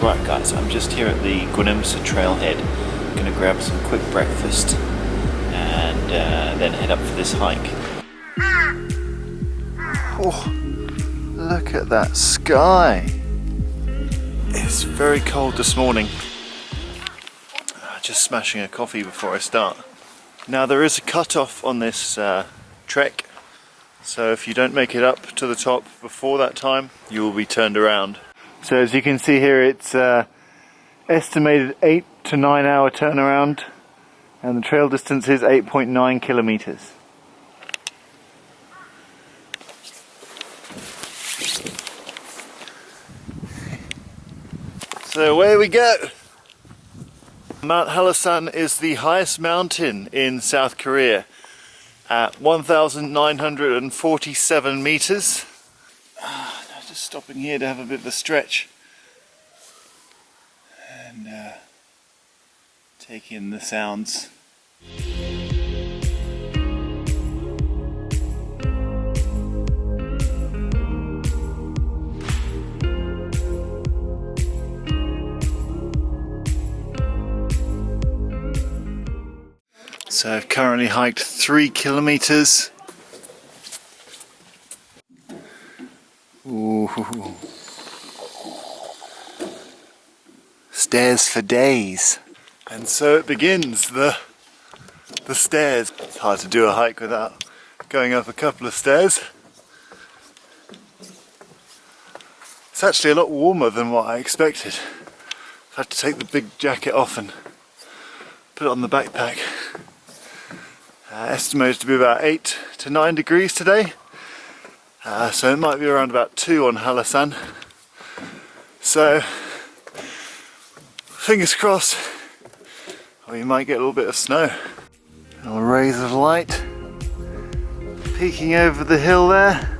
Right guys, I'm just here at the Woodlands trailhead. I'm gonna grab some quick breakfast and then head up for this hike. Oh, look at that sky! It's very cold this morning. Just smashing a coffee before I start. Now there is a cut-off on this trek, so if you don't make it up to the top before that time, you will be turned around. So as you can see here, it's estimated 8 to 9 hour turnaround, and the trail distance is 8.9 kilometers. So away we go! Mount Hallasan is the highest mountain in South Korea at 1,947 meters. Just stopping here to have a bit of a stretch and take in the sounds. So I've currently hiked 3 kilometers. Ooh. Stairs for days. And so it begins, the stairs. It's hard to do a hike without going up a couple of stairs. It's actually a lot warmer than what I expected. I've had to take the big jacket off and put it on the backpack. Estimated to be about 8 to 9 degrees today. So it might be around about 2 on Hallasan. So fingers crossed we might get a little bit of snow. Little rays of light peeking over the hill there.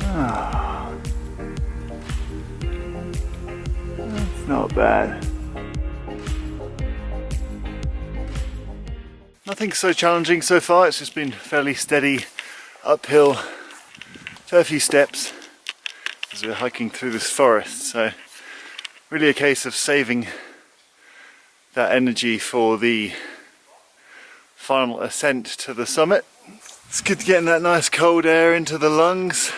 Oh, that's not bad. Nothing so challenging so far, it's just been fairly steady uphill, fair few steps as we're hiking through this forest, so really a case of saving that energy for the final ascent to the summit. It's good getting that nice cold air into the lungs.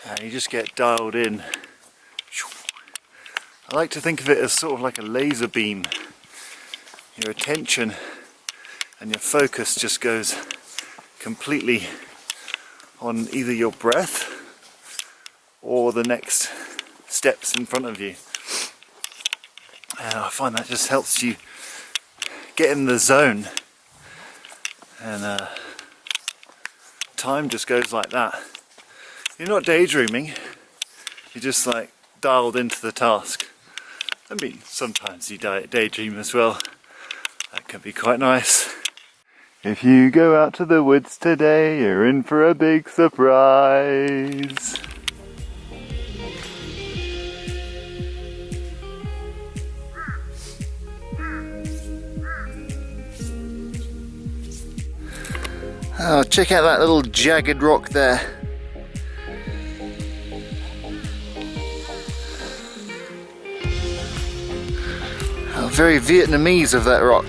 And you just get dialed in. I like to think of it as sort of like a laser beam. Your attention and your focus just goes completely on either your breath or the next steps in front of you. And I find that just helps you get in the zone, and time just goes like that. You're not daydreaming, you're just like dialed into the task. I mean, sometimes you daydream as well. That can be quite nice. If you go out to the woods today, you're in for a big surprise. Oh, check out that little jagged rock there. How very Vietnamese of that rock.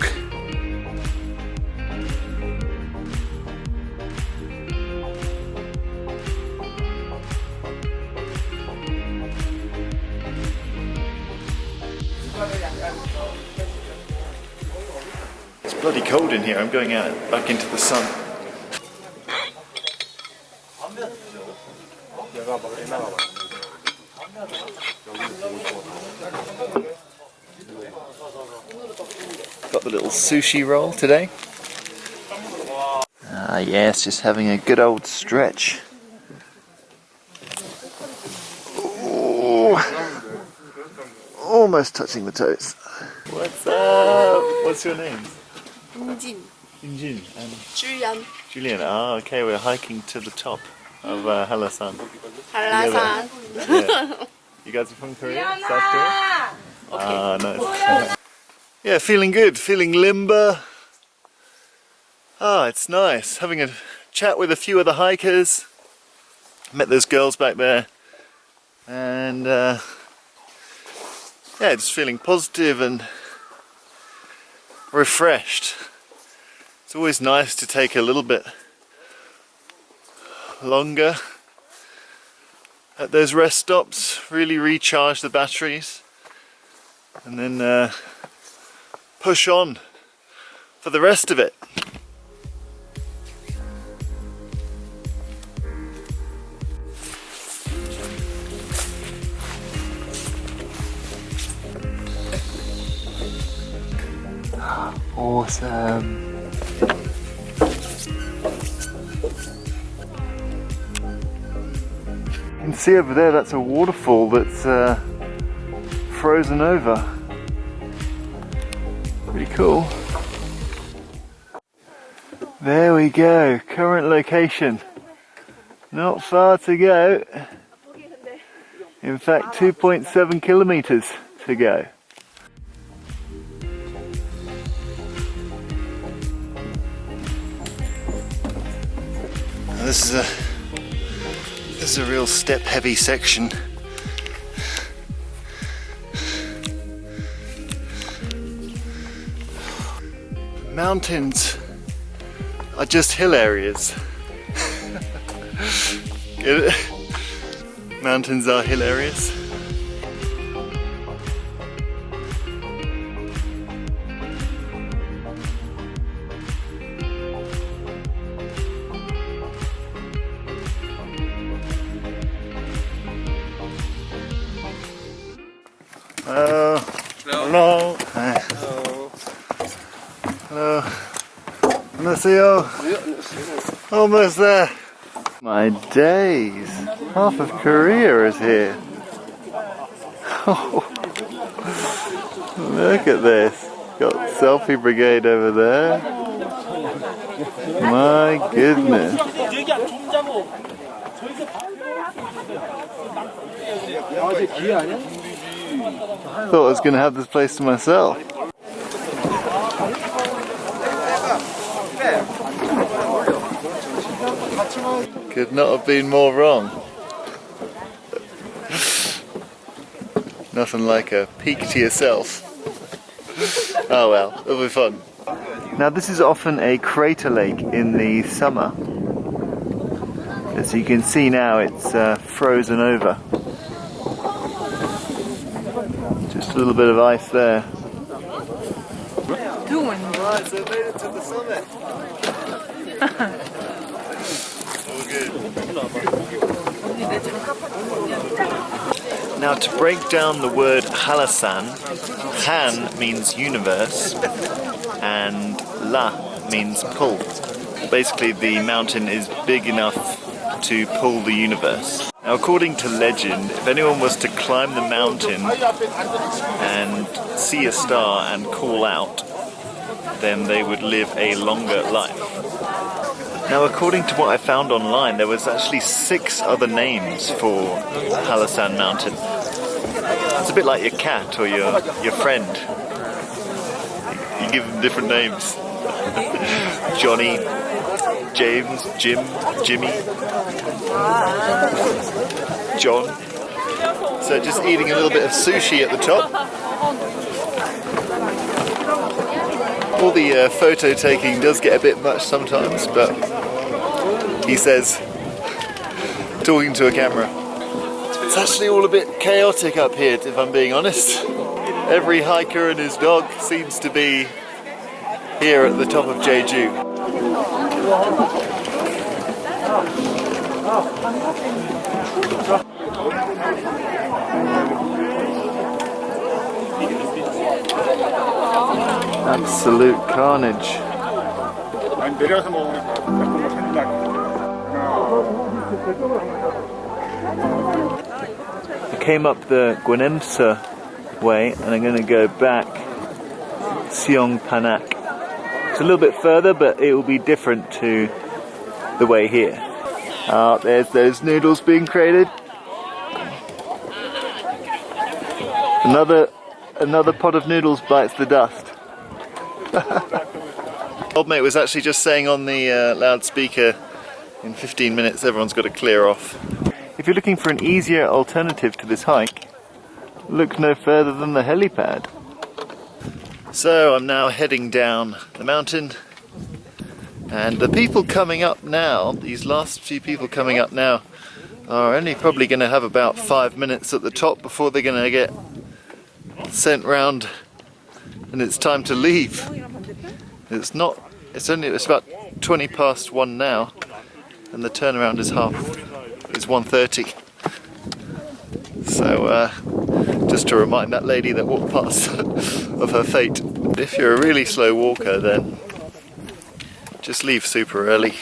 It's bloody cold in here. I'm going out back into the sun. Got the little sushi roll today. Ah yes, just having a good old stretch. Ooh. Almost touching the toes. What's up? What's your name? Wiljan. Wiljan and Julian. Julian. Ah, okay, we're hiking to the top of Hallasan. Hallasan. Yeah. You guys are from Korea? South Korea? Okay. Ah, nice. Yeah, feeling good, feeling limber. Ah, it's nice having a chat with a few of the hikers. Met those girls back there, and yeah, just feeling positive and refreshed. It's always nice to take a little bit longer at those rest stops, really recharge the batteries, and then push on for the rest of it. Awesome. You can see over there, that's a waterfall that's frozen over. Pretty cool. There we go, current location. Not far to go. In fact, 2.7 kilometers to go. This is a real step-heavy section. Mountains are just hill areas. Get it? Mountains are hill areas. Hello. Hi. Hello. Hello. 안녕하세요. Almost there. My days. Half of Korea is here. Oh, look at this. Got selfie brigade over there. My goodness. Thought I was going to have this place to myself. Could not have been more wrong. Nothing like a peek to yourself. Oh well, it'll be fun. Now this is often a crater lake in the summer. As you can see now, it's frozen over. Just a little bit of ice there. Right, so we made it to the summit. All good. Now to break down the word Hallasan, Han means universe and La means pull. Basically the mountain is big enough to pull the universe. Now according to legend, if anyone was to climb the mountain and see a star and call out, then they would live a longer life. Now according to what I found online, there was actually 6 other names for Hallasan mountain. It's a bit like your cat or your friend. You give them different names. Johnny, James, Jim, Jimmy, John. So just eating a little bit of sushi at the top. All the photo taking does get a bit much sometimes, but he says, talking to a camera. It's actually all a bit chaotic up here, if I'm being honest. Every hiker and his dog seems to be here at the top of Jeju. Absolute carnage. I came up the Gwenemsa way and I'm going to go back Seongpanak. It's a little bit further, but it will be different to the way here. There's those noodles being created. Another pot of noodles bites the dust. Old mate was actually just saying on the loudspeaker In 15 minutes everyone's got to clear off. If you're looking for an easier alternative to this hike, look no further than the helipad. So I'm now heading down the mountain, and the people coming up now, these last few people coming up now, are only probably going to have about 5 minutes at the top before they're going to get sent round and it's time to leave. It's about 20 past 1 now, and the turnaround is 1:30. So just to remind that lady that walked past of her fate. If you're a really slow walker, then just leave super early,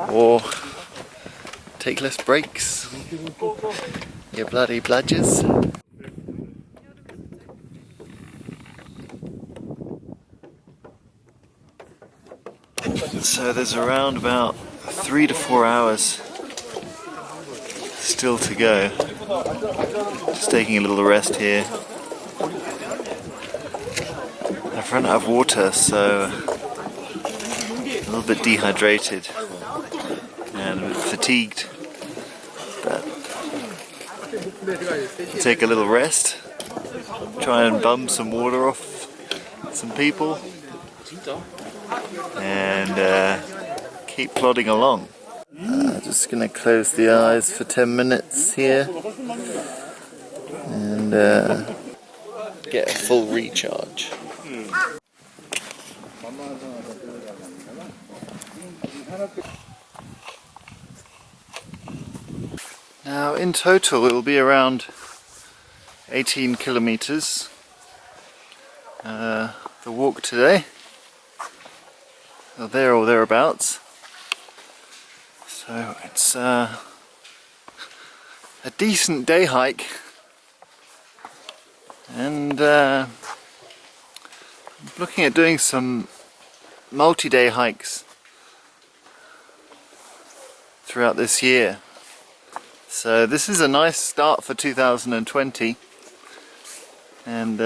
or take less breaks. You bloody bludgers. So there's around about 3 to 4 hours still to go. Just taking a little rest here. I've run out of water, so a little bit dehydrated and a bit fatigued. But take a little rest, try and bum some water off some people, and keep plodding along. Just gonna close the eyes for 10 minutes here and get a full recharge. Now in total it will be around 18 kilometers, the walk today, or there or thereabouts. So it's a decent day hike, and I'm looking at doing some multi-day hikes throughout this year. So this is a nice start for 2020, and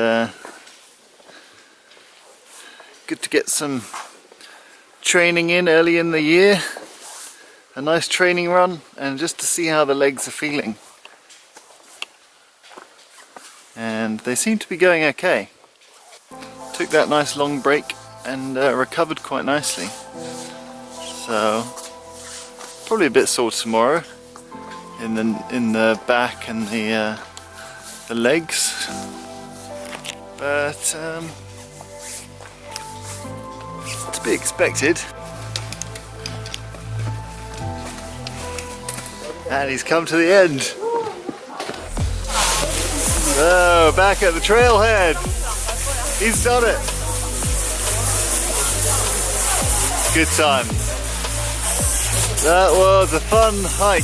good to get some training in early in the year. A nice training run, and just to see how the legs are feeling. And they seem to be going okay. Took that nice long break and recovered quite nicely. So probably a bit sore tomorrow in the back and the legs, but to be expected. And he's come to the end. So, back at the trailhead. He's done it. Good time. That was a fun hike.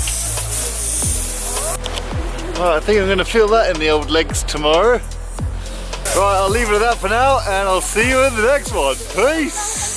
Well, I think I'm going to feel that in the old legs tomorrow. Right, I'll leave it at that for now, and I'll see you in the next one. Peace!